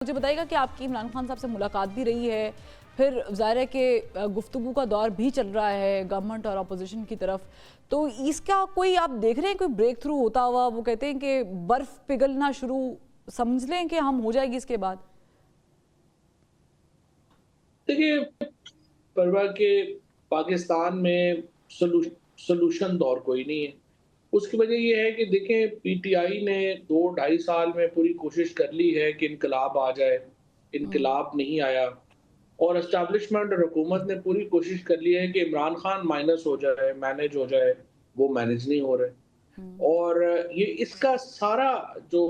मुझे बताइएगा कि आपकी इमरान खान साहब से मुलाकात भी रही है, फिर ज़ाहिर है कि गुफ्तगू का दौर भी चल रहा है गवर्नमेंट और अपोजिशन की तरफ। तो इसका कोई आप देख रहे हैं कोई ब्रेक थ्रू होता हुआ? वो कहते हैं कि बर्फ़ पिघलना शुरू समझ लें कि हम हो जाएगी इसके बाद। देखिए, परवाह के पाकिस्तान में सॉल्यूशन दौर कोई नहीं है। उसकी वजह ये है कि देखें, पीटीआई ने 2 ढाई साल में पूरी कोशिश कर ली है कि इनकलाब आ जाए, हम्म। इनकलाब नहीं आया। और एस्टेब्लिशमेंट और हुकूमत ने पूरी कोशिश कर ली है कि इमरान खान माइनस हो जाए, मैनेज हो जाए, वो मैनेज नहीं हो रहे। हम्म। और ये इसका सारा जो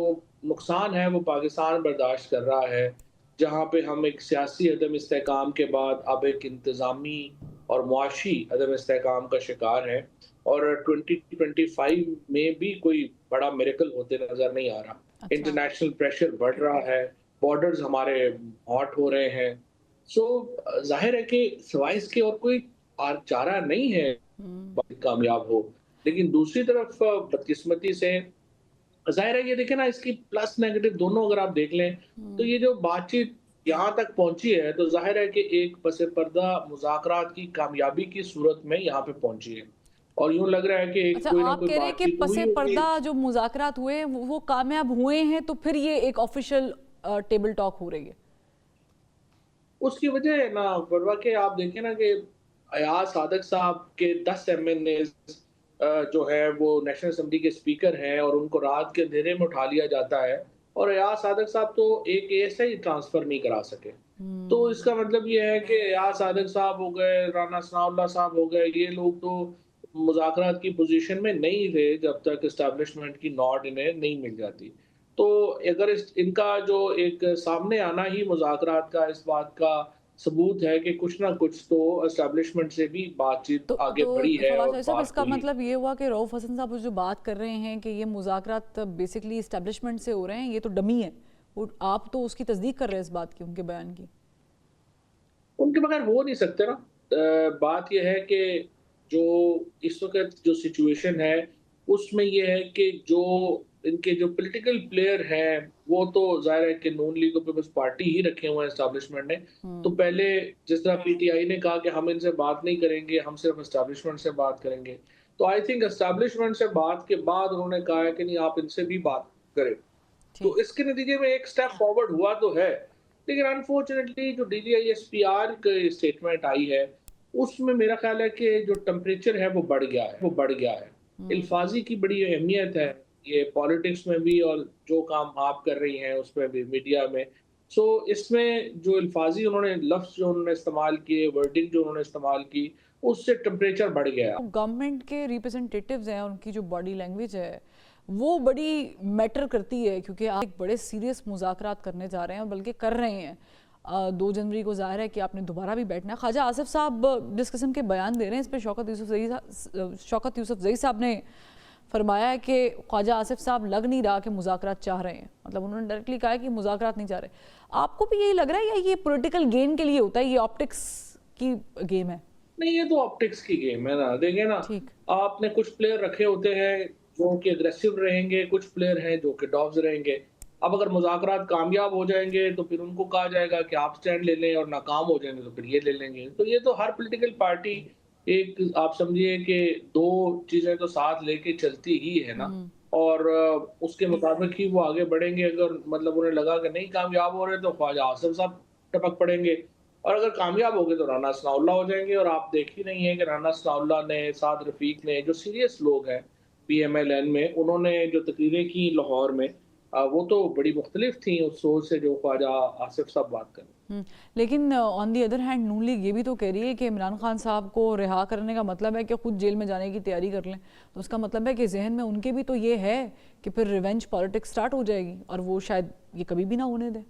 नुकसान है वो पाकिस्तान बर्दाश्त कर रहा है, जहाँ पे हम एक सियासी अदम इस्तेहकाम के बाद अब एक इंतज़ामी और मुआशी अदम इस्तेहकाम का शिकार है। और 2025 में भी कोई बड़ा मिरेकल होते नज़र नहीं आ रहा। अच्छा। इंटरनेशनल प्रेशर बढ़ रहा है, बॉर्डर्स हमारे हॉट हो रहे हैं। सो ज़ाहिर है कि सिवाय इसके और कोई चारा नहीं है हम्म। कामयाब हो। लेकिन दूसरी तरफ बदकिस्मती से ज़ाहिर है, ये देखिए ना, इसकी प्लस नेगेटिव दोनों अगर आप देख लें, तो हम्म। ये जो बातचीत यहाँ तक पहुँची है, तो ज़ाहिर है कि एक पस पर्दा मुज़ाकरात की कामयाबी की सूरत में यहाँ पे पहुँची है। और यूँ लग रहा है कि एक अच्छा, कोई ना आप कोई कह रहे हैं कि बातचीत हुई पसे होगी। पर्दा जो मुज़ाकरात हुए हैं वो कामयाब हुए हैं, तो फिर ये एक ऑफिशियल टेबल टॉक हो रही है। उसकी वजह है ना वरवा के, आप देखें ना कि अयाज सादक साहब के 10 एमएनएज जो है वो नेशनल असेंबली के स्पीकर हैं और उनको रात के अंधेरे में उठा लिया जाता है। और अयाज सादक साहब तो एक एएसआई ट्रांसफर नहीं करा सके। तो हम्म। इसका मतलब ये है कि अयाज सादक साहब हो गए, राना सनाउल्लाह साहब हो गए, ये लोग तो मुज़ाकरात की पोजीशन में नहीं थे जब तक एस्टेब्लिशमेंट की नॉड इन्हें नहीं मिल जाती। तो अगर इनका जो एक सामने आना ही मुज़ाकरात का इस बात का सबूत है कि कुछ ना कुछ तो एस्टेब्लिशमेंट से भी बातचीत तो आगे तो बढ़ी है फवाद और चौधरी साहब, बात इसका खुली। मतलब ये हुआ कि रऊफ हसन साहब जो बात कर रहे हैं कि ये मुज़ाकरात बेसिकली इस्टेब्लिशमेंट से हो रहे हैं, ये तो डमी है। वो आप तो उसकी तस्दीक कर रहे हैं इस बात की, उनके बयान की। उनके बगैर हो नहीं सकते ना। बात ये है कि जो इस वक़्त जो सिचुएशन है, उसमें ये है कि जो इनके जो पॉलिटिकल प्लेयर हैं, वो तो ज़ाहिर है कि नून लीग को पीपल्स पार्टी ही रखे हुए हैं एस्टेब्लिशमेंट ने। तो हम्म। पहले जिस तरह पीटीआई ने कहा कि हम इनसे बात नहीं करेंगे, हम सिर्फ़ एस्टेब्लिशमेंट से बात करेंगे। तो आई थिंक एस्टेब्लिशमेंट से बात के बाद उन्होंने कहा है कि नहीं, आप इनसे भी बात करें। तो ठीक। इसके नतीजे में एक स्टेप फॉरवर्ड हुआ तो है। लेकिन अनफॉर्चुनेटली जो डीजीआईएसपीआर की स्टेटमेंट आई है, उसमें मेरा ख़्याल है कि जो टेम्परेचर है वो बढ़ गया है, वो बढ़ गया है। हम्म। अल्फ़ाज़ी की बड़ी अहमियत है, ये पॉलिटिक्स में भी और जो काम आप कर रही हैं उसमें भी, मीडिया में। सो इसमें जो अल्फ़ाज़ी उन्होंने लफ्ज़ जो उन्होंने इस्तेमाल किए, वर्डिंग जो उन्होंने इस्तेमाल की, उससे टेम्परेचर बढ़ गया। गवर्नमेंट के रिप्रेजेंटेटिव्स हैं, उनकी जो बॉडी लैंग्वेज है वो बड़ी मैटर करती है, क्योंकि आप एक बड़े सीरियस मुज़ाकरात करने जा रहे हैं और बल्कि कर रहे हैं। 2 जनवरी को ज़ाहिर है कि आपने दोबारा भी बैठना है। ख्वाजा आसिफ साहब जिस किस्म के बयान दे रहे हैं, इस पर शौकत यूसुफजई साहब ने फरमाया है कि ख्वाजा आसिफ साहब लग नहीं रहा कि मुज़ाकरात चाह रहे हैं। मतलब उन्होंने डायरेक्टली कहा है कि मुज़ाकरात नहीं चाह रहे। आपको भी यही लग रहा है या ये पॉलिटिकल गेन के लिए होता है, ये ऑप्टिक्स की गेम है? नहीं, ये तो ऑप्टिक्स की गेम है ना। देखिए ना, ठीक। आपने कुछ प्लेयर रखे होते हैं जो कि अग्रेसिव रहेंगे, कुछ प्लेयर हैं जो कि डॉग्स रहेंगे। अब अगर मुज़ाकरात कामयाब हो जाएँगे तो फिर उनको कहा जाएगा कि आप स्टैंड ले लें, और नाकाम हो जाएँगे तो फिर ये ले लेंगे। तो ये तो हर पॉलिटिकल पार्टी, एक आप समझिए कि 2 चीज़ें तो साथ लेके चलती ही है ना। हम्म। और उसके मुताबिक ही वो आगे बढ़ेंगे। अगर मतलब उन्हें लगा कि नहीं कामयाब हो रहे, तो ख्वाजा आसिफ साहब टपक पड़ेंगे। और अगर कामयाब हो गए तो राना सनाउल्लाह हो जाएँगे। और आप देख ही रही हैं कि राना सनाउल्लाह ने, साद रफ़ीक ने, जो सीरियस लोग हैं पीएमएलएन में, उन्होंने जो तकरीरें की लाहौर में, वो तो बड़ी मुख्तलिफ थी उस सोच से जो ख्वाजा आसिफ साहब बात कर रहे हैं। लेकिन on the other hand Noon league ये भी तो कह रही है कि इमरान खान साहब को रिहा करने का मतलब है कि खुद जेल में जाने की तैयारी कर लें। तो उसका मतलब है कि जहन में उनके भी तो ये है कि फिर रिवेंज पॉलिटिक्स स्टार्ट हो जाएगी, और वो शायद ये कभी भी ना होने दें।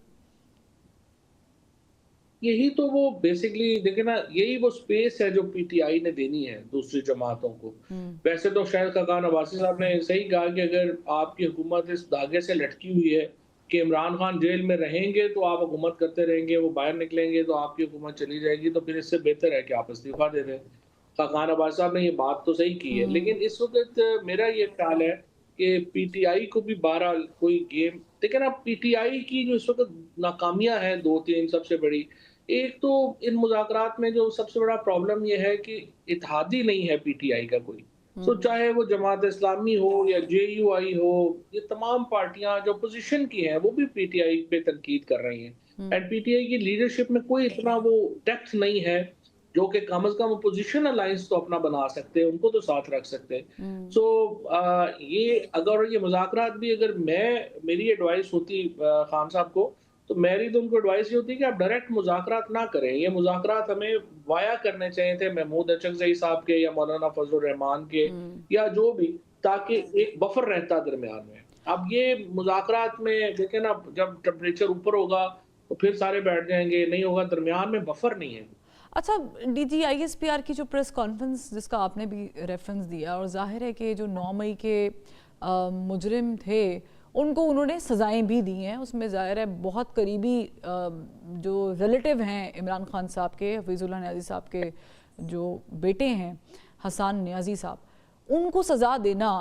यही तो वो बेसिकली देखिए ना, यही वो स्पेस है जो पीटीआई ने देनी है दूसरी जमातों को। हम्म। वैसे तो शायद खाकान अब्बासी साहब ने सही कहा कि अगर आपकी हुकूमत इस धागे से लटकी हुई है कि इमरान खान जेल में रहेंगे तो आप हुकूमत करते रहेंगे, वो बाहर निकलेंगे तो आपकी हुकूमत चली जाएगी, तो फिर इससे बेहतर है कि आप इस्तीफा दे दें। खाकान अब्बासी साहब ने ये बात तो सही की है। हम्म। लेकिन इस वक्त मेरा ये ख्याल है कि पीटीआई को भी बहरहाल कोई गेम, देखिए ना, पीटीआई की जो इस वक्त नाकामियां हैं 2-3 सबसे बड़ी, एक तो इन मुज़ाकरात में जो सबसे बड़ा प्रॉब्लम ये है कि इत्तेहादी नहीं है पीटीआई का कोई। सो चाहे वो जमात इस्लामी हो या जेयूआई हो, ये तमाम पार्टियां जो पोजीशन की हैं वो भी पीटीआई पे तनकीद कर रही हैं। एंड पीटीआई की लीडरशिप में कोई इतना वो डेप्थ नहीं है जो कि कम से कम अपोजिशन अलायंस तो अपना बना सकते हैं, उनको तो साथ रख सकते हैं। सो ये अगर ये मुज़ाकरात भी, अगर मेरी एडवाइस होती खान साहब को, तो मेरी तो उनको एडवाइस ये होती है कि आप डायरेक्ट मुज़ाकरात ना करें। ये मुज़ाकरात हमें वाया करने चाहिए थे महमूद अचकज़ई साहब के या मौलाना फजलुर रहमान के या जो भी, ताकि एक बफर रहता दरमियान में। अब ये मुज़ाकरात में देखें ना, जब टेम्परेचर ऊपर होगा तो फिर सारे बैठ जाएंगे, नहीं होगा, दरमियान में बफर नहीं है। अच्छा, डीजी आईएसपीआर की जो प्रेस कॉन्फ्रेंस जिसका आपने भी रेफरेंस दिया, और जाहिर है कि जो 9 मई के मुजरिम थे उनको उन्होंने सज़ाएं भी दी हैं, उसमें ज़ाहिर है बहुत करीबी जो रिलेटिव हैं इमरान खान साहब के, हफीज़ुल्लाह न्याज़ी साहब के जो बेटे हैं हसन न्याज़ी साहब, उनको सज़ा देना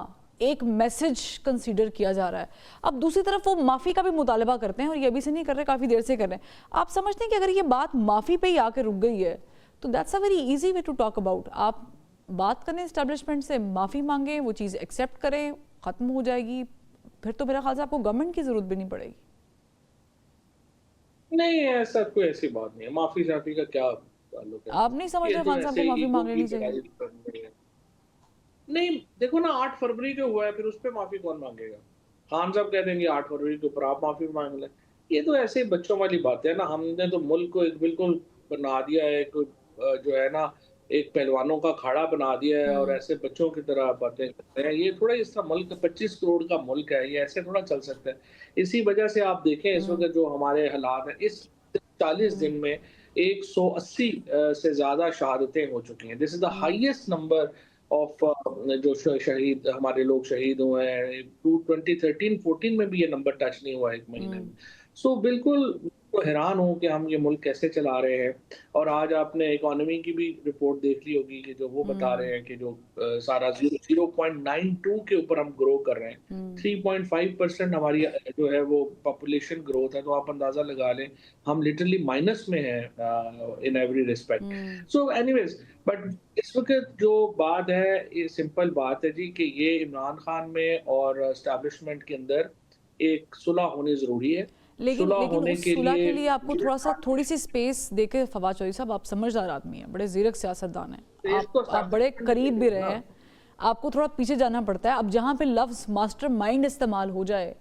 एक मैसेज कंसीडर किया जा रहा है। अब दूसरी तरफ वो माफ़ी का भी मुतालबा करते हैं, और ये अभी से नहीं कर रहे, काफ़ी देर से कर रहे हैं। आप समझते हैं कि अगर ये बात माफ़ी पे ही आके रुक गई है तो that's a very easy way to talk about, आप बात करें इस्टेब्लिशमेंट से, माफ़ी मांगें, वो चीज़ एक्सेप्ट करें, ख़त्म हो जाएगी, फिर तो मेरा ख्याल से आपको गवर्नमेंट की ज़रूरत भी नहीं पड़ेगी। नहीं, ऐसा कोई ऐसी बात नहीं है, माफ़ी शाफ़ी का क्या ताल्लुक है। आप नहीं समझ ये रहे तो खान साहब ऐसे को माफ़ी ईगो मांग की लेनी चाहिए? लड़ाई। नहीं, देखो ना, 8 फरवरी जो हुआ है, फिर उस पे माफ़ी कौन माँगेगा? खान साहब कह देंगे 8 फरवरी के ऊपर आप माफ़ी माँग लें। ये तो ऐसे ही बच्चों वाली बातें है ना, हमने तो मुल्क को एक बिल्कुल बना दिया है, एक जो है ना, एक पहलवानों का अखाड़ा बना दिया है और ऐसे बच्चों की तरह बातें करते हैं। ये थोड़ा, इस तरह मुल्क 25 करोड़ का मुल्क है, ये ऐसे थोड़ा चल सकता है। इसी वजह से आप देखें इस वक़्त जो हमारे हालात हैं, इस 40 दिन में 180 से ज़्यादा शहादतें हो चुकी हैं। This is the highest number of जो शहीद हमारे लोग शहीद हुए हैं। 2013-14 में भी ये नंबर टच नहीं हुआ एक महीने में। सो बिल्कुल तो हैरान हूँ कि हम ये मुल्क कैसे चला रहे हैं। और आज आपने इकोनॉमी की भी रिपोर्ट देख ली होगी कि जो वो बता रहे हैं कि जो सारा 0.92 के ऊपर हम ग्रो कर रहे हैं। 3.5% हमारी जो है वो पॉपुलेशन ग्रोथ है, तो आप अंदाजा लगा लें हम लिटरली माइनस में हैं in every respect. So anyways, but इस वक्त जो बात है, ये सिंपल बात है जी, कि ये इमरान खान में और एस्टेब्लिशमेंट के अंदर एक सुलह होनी ज़रूरी है। लेकिन सुलह लेकिन होने उस के सुलह लिए के लिए आपको थोड़ी सी स्पेस देके, फवाद चौधरी साहब आप समझदार आदमी हैं, बड़े जीरक सियासतदान हैं, आप बड़े करीब भी रहे हैं, आपको थोड़ा पीछे जाना पड़ता है। अब जहाँ पे लफ्ज़ मास्टरमाइंड इस्तेमाल हो जाए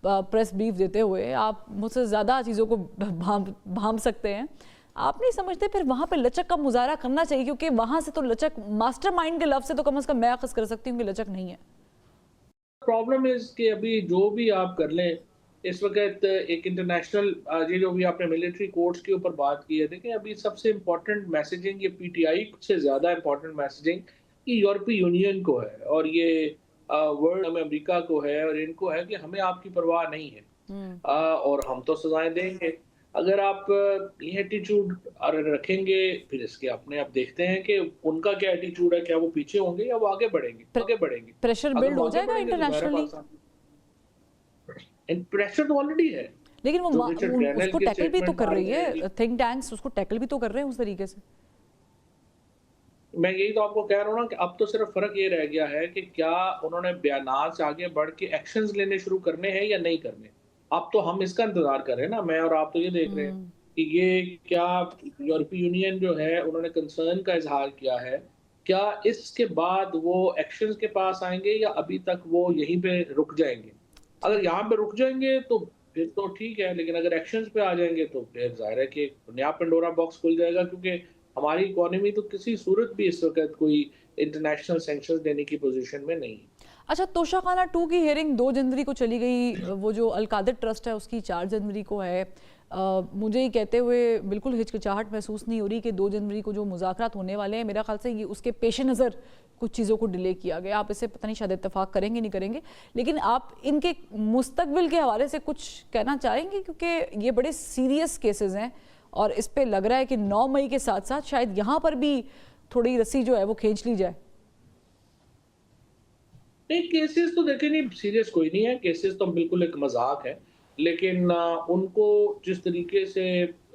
प्रेस ब्रीफ देते हुए, आप मुझसे ज़्यादा चीज़ों को भांप सकते हैं। आप नहीं समझते फिर वहाँ पे लचक का मुजाहरा करना चाहिए, क्योंकि वहाँ से तो लचक, मास्टरमाइंड के लफ्ज़ से तो कम से कम मैं अखज़ कर सकती हूँ कि लचक नहीं है। प्रॉब्लम इज कि अभी जो भी आप कर लें, इस वक्त एक इंटरनेशनल, ये जो भी आपने मिलिट्री कोर्ट्स के ऊपर बात की है, देखिए अभी सबसे इम्पोर्टेंट मैसेजिंग ये पीटीआई से ज़्यादा इम्पोर्टेंट मैसेजिंग कि यूरोपीय यूनियन को है और ये वर्ल्ड में अमेरिका को है और इनको है कि हमें आपकी परवाह नहीं है। और हम तो सजाएं देंगे। अगर आप ये एटीट्यूड रखेंगे, फिर इसके अपने आप देखते हैं कि उनका क्या एटीट्यूड है, क्या वो पीछे होंगे या वो आगे बढ़ेंगे। आगे बढ़ेंगे, प्रेशर अगर बिल्ड वो हो आगे जाएगा बढ़ेंगे तो ज़ाहिर है इंटरनेशनली, बात सामने, प्रेशर तो ऑलरेडी है। लेकिन वो जो रिचर्ड ग्रैनल उसको की टैकल भी तो स्टेटमेंट कर आ रही रही है, है, थिंक टैंक्स उसको टैकल भी तो कर रहे हैं उस तरीके से। मैं यही तो आपको कह रहा हूँ ना कि अब तो सिर्फ फर्क ये रह गया है कि क्या उन्होंने बयानात से आगे बढ़ के एक्शंस लेने शुरू करने हैं या नहीं करने। अब तो हम इसका इंतजार कर रहे हैं ना, मैं और आप तो ये देख रहे हैं कि ये क्या यूरोपीय यूनियन जो है उन्होंने कंसर्न का इजहार किया है, क्या इसके बाद वो एक्शंस के पास आएंगे या अभी तक वो यहीं पे रुक जाएंगे। अगर यहाँ पे रुक जाएंगे तो फिर तो ठीक है, लेकिन अगर एक्शंस पे आ जाएंगे तो फिर जाहिर है कि नया पेंडोरा बॉक्स खुल जाएगा, क्योंकि हमारी इकोनॉमी तो किसी सूरत भी इस वक्त कोई इंटरनेशनल सैंक्शंस देने की पोजीशन में नहीं है। अच्छा, तोशाखाना 2 की हियरिंग 2 जनवरी को चली गई, वो जो अलकादिर ट्रस्ट है उसकी 4 जनवरी को है। मुझे ये कहते हुए बिल्कुल हिचकिचाहट महसूस नहीं हो रही कि 2 जनवरी को जो मुज़ाकरात होने वाले हैं, मेरा ख्याल से ये उसके पेश नज़र कुछ चीज़ों को डिले किया गया। आप इससे पता नहीं शायद इत्तेफाक करेंगे नहीं करेंगे, लेकिन आप इनके मुस्तकबिल के हवाले से कुछ कहना चाहेंगे, क्योंकि ये बड़े सीरियस केसेस हैं और इस पे लग रहा है कि 9 मई के साथ साथ शायद यहाँ पर भी थोड़ी रस्सी जो है वो खींच ली जाए। नहीं, केसेस तो देखिए नहीं सीरियस कोई नहीं है, केसेस तो बिल्कुल एक मज़ाक है। लेकिन उनको जिस तरीके से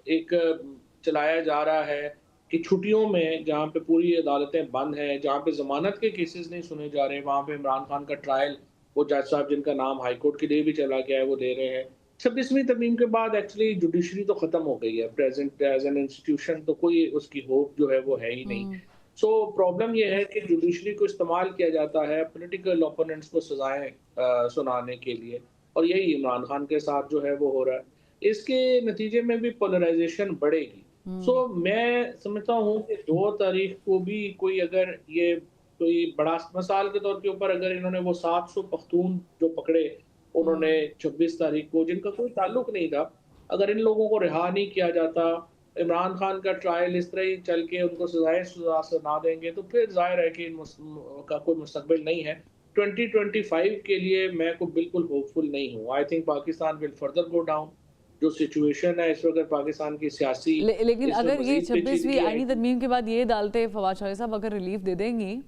एक चलाया जा रहा है कि छुट्टियों में जहाँ पे पूरी अदालतें बंद हैं, जहाँ पे ज़मानत के केसेस नहीं सुने जा रहे, वहाँ पे इमरान खान का ट्रायल वो जज साहब जिनका नाम हाई कोर्ट के लिए भी चला गया है, वो दे रहे हैं। 26वीं तरमीम के बाद एक्चुअली जुडिशरी तो ख़त्म हो गई है, प्रेज़ेंट एज़ एन इंस्टीट्यूशन तो कोई उसकी होप जो है वो है ही नहीं। हम्म। सो प्रॉब्लम ये है कि जुडिशरी को इस्तेमाल किया जाता है पॉलिटिकल ओपोनेंट्स को सज़ाएँ सुनाने के लिए और यही इमरान खान के साथ जो है वो हो रहा है। इसके नतीजे में भी पोलराइज़ेशन बढ़ेगी। हम्म। सो मैं समझता हूँ कि 2 तारीख को भी कोई अगर ये कोई बड़ा मिसाल के तौर के ऊपर अगर इन्होंने वो 700 पख्तून जो पकड़े, उन्होंने हम्म। 26 तारीख को जिनका कोई ताल्लुक नहीं था, अगर इन लोगों को रिहा नहीं किया जाता, इमरान खान का ट्रायल इस तरह ही चल के उनको सज़ाएँ सुना देंगे, तो फिर ज़ाहिर है कि का कोई मुस्तकबिल नहीं है। 2025 के लिए मैं को बिल्कुल होपफुल नहीं हूँ। I think Pakistan will further go down. जो सिचुएशन है इस वक़्त पाकिस्तान की सियासी, लेकिन इसमें अगर ये मज़ीद 26वीं पेचीदगी आईनी आएगी। तरमीम के बाद ये अदालतें फवाद चौधरी साहब अगर रिलीफ दे देंगी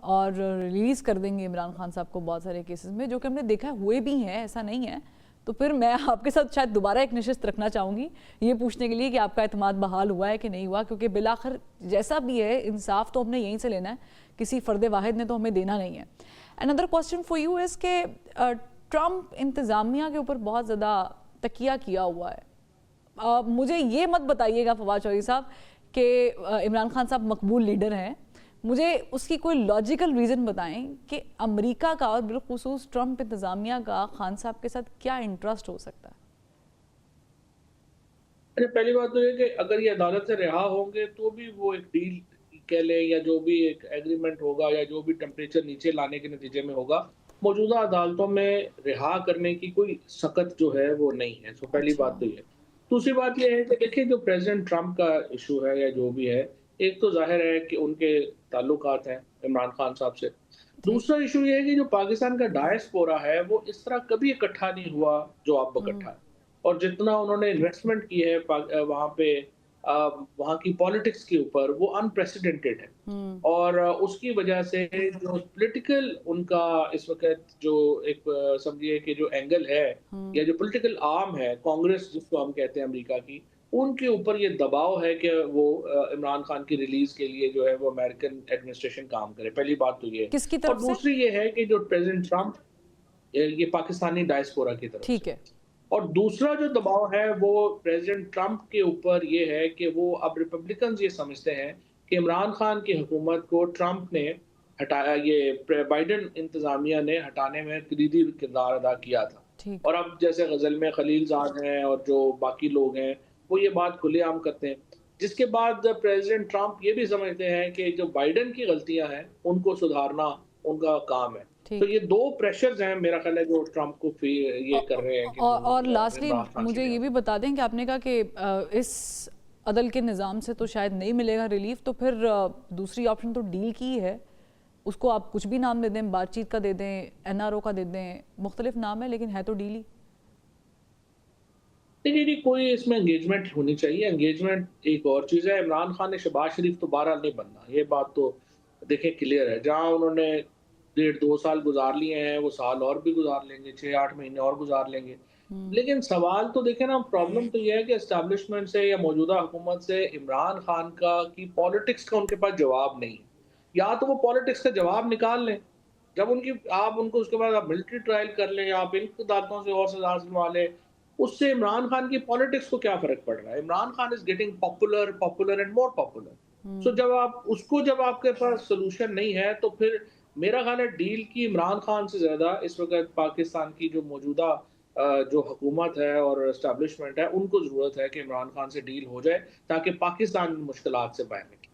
और रिलीज़ कर देंगे इमरान खान साहब को बहुत सारे केसेस में, जो कि हमने देखा हुए भी हैं, ऐसा नहीं है, तो फिर मैं आपके साथ शायद दोबारा एक नशिस्त रखना चाहूँगी ये पूछने के लिए कि आपका एतमाद बहाल हुआ है कि नहीं हुआ, क्योंकि बिलाखिर जैसा भी है इंसाफ तो हमने यहीं से लेना है, किसी फ़र्द वाहिद ने तो हमें देना नहीं है। Another question for you is के ट्रम्प इंतज़ामिया के ऊपर बहुत ज़्यादा तकिया किया हुआ है। मुझे ये मत बताइएगा फवाद चौधरी साहब कि इमरान खान साहब मकबूल लीडर हैं, मुझे उसकी कोई लॉजिकल रीज़न बताएं कि अमेरिका का और बिलखुसूस ट्रम्प इंतज़ामिया का खान साहब के साथ क्या इंटरेस्ट हो सकता है। अच्छा, पहली बात तो ये कि अगर ये अदालत से रिहा होंगे तो भी वो एक डील कह लें या जो भी एक एग्रीमेंट होगा या जो भी टेम्परेचर नीचे लाने के नतीजे में होगा, मौजूदा अदालतों में रिहा करने की कोई सख्त जो है वो नहीं है। सो पहली अच्छा। बात तो ये। दूसरी बात ये है कि देखिए जो प्रेज़िडेंट ट्रंप का इश्यू है या जो भी है, एक तो ज़ाहिर है कि उनके ताल्लुकात हैं इमरान खान साहब से। ठीक। दूसरा इश्यू ये है कि जो पाकिस्तान का डायस्पोरा है वो इस तरह कभी इकट्ठा नहीं हुआ जो अब हम्म। इकट्ठा है। और जितना उन्होंने इन्वेस्टमेंट की है वहाँ पे वहाँ की पॉलिटिक्स के ऊपर वो अनप्रेसिडेंटेड है। हम्म। और उसकी वजह से जो पॉलिटिकल उनका इस वक़्त जो एक समझिए कि जो एंगल है हम्म। या जो पॉलिटिकल आर्म है, कांग्रेस जिसको हम कहते हैं अमेरिका की, उनके ऊपर ये दबाव है कि वो इमरान खान की रिलीज़ के लिए जो है वो अमेरिकन एडमिनिस्ट्रेशन काम करे। पहली बात तो ये है। किसकी और तरफ से। दूसरी ये है कि जो प्रेज़िडेंट ट्रंप ये पाकिस्तानी डायस्पोरा की तरफ से। ठीक है। और दूसरा जो दबाव है वो प्रेसिडेंट ट्रंप के ऊपर ये है कि वो अब रिपब्लिकन्स ये समझते हैं कि इमरान खान की हुकूमत को ट्रंप ने हटाया, ये बाइडेन इंतज़ामिया ने हटाने में कलीदी किरदार अदा किया था। ठीक। और अब जैसे गज़ल में खलीलज़ाद हैं और जो बाकी लोग हैं, वो ये बात खुलेआम करते हैं। जिसके बाद प्रेसिडेंट ट्रंप ये भी समझते हैं कि जो बाइडेन की गलतियाँ हैं, उनको सुधारना उनका काम है। तो ठीक। ये 2 प्रेशर्स हैं मेरा ख़्याल है जो ट्रंप को ये कर रहे हैं कि और लास्टली इमरान खान मुझे से ये भी बता दें कि आपने कहा कि इस अदल के निज़ाम से तो शायद नहीं मिलेगा रिलीफ, तो फिर दूसरी ऑप्शन तो डील की है, उसको आप कुछ भी नाम दे दें, बातचीत का दे दें, एनआरओ का दे दें, मुख्तलिफ नाम है लेकिन है तो डील ही। नहीं, नहीं, कोई इसमें एंगेजमेंट होनी चाहिए। एंगेजमेंट एक और चीज़ है। इमरान खान ने शहबाज शरीफ तो बहरहाल नहीं बनना, ये बात तो देखिए क्लियर है। जहाँ उन्होंने 1.5-2 साल गुज़ार लिए हैं, वो साल और भी गुज़ार लेंगे, 6-8 महीने और गुज़ार लेंगे। हम्म। लेकिन सवाल तो देखें ना, प्रॉब्लम तो ये है कि एस्टेब्लिशमेंट से या मौजूदा हुकूमत से इमरान खान का की पॉलिटिक्स का उनके पास जवाब नहीं है। या तो वो पॉलिटिक्स का जवाब निकाल लें, जब उनकी आप उनको उसके बाद आप मिलिट्री ट्रायल कर लें, आप इन अदालतों से और सज़ा दिलवा लें, उससे इमरान खान की पॉलिटिक्स को क्या फ़र्क पड़ रहा है? Imran Khan is getting popular, popular and more popular. So hmm. जब आपके पास सॉल्यूशन नहीं है, तो फिर मेरा ख़्याल है डील की इमरान खान से ज़्यादा इस वक़्त पाकिस्तान की जो मौजूदा जो हुकूमत है और एस्टेब्लिशमेंट है, उनको ज़रूरत है कि इमरान खान से डील हो जाए, ताकि पाकिस्तान मुश्किलात से बाहर निकले।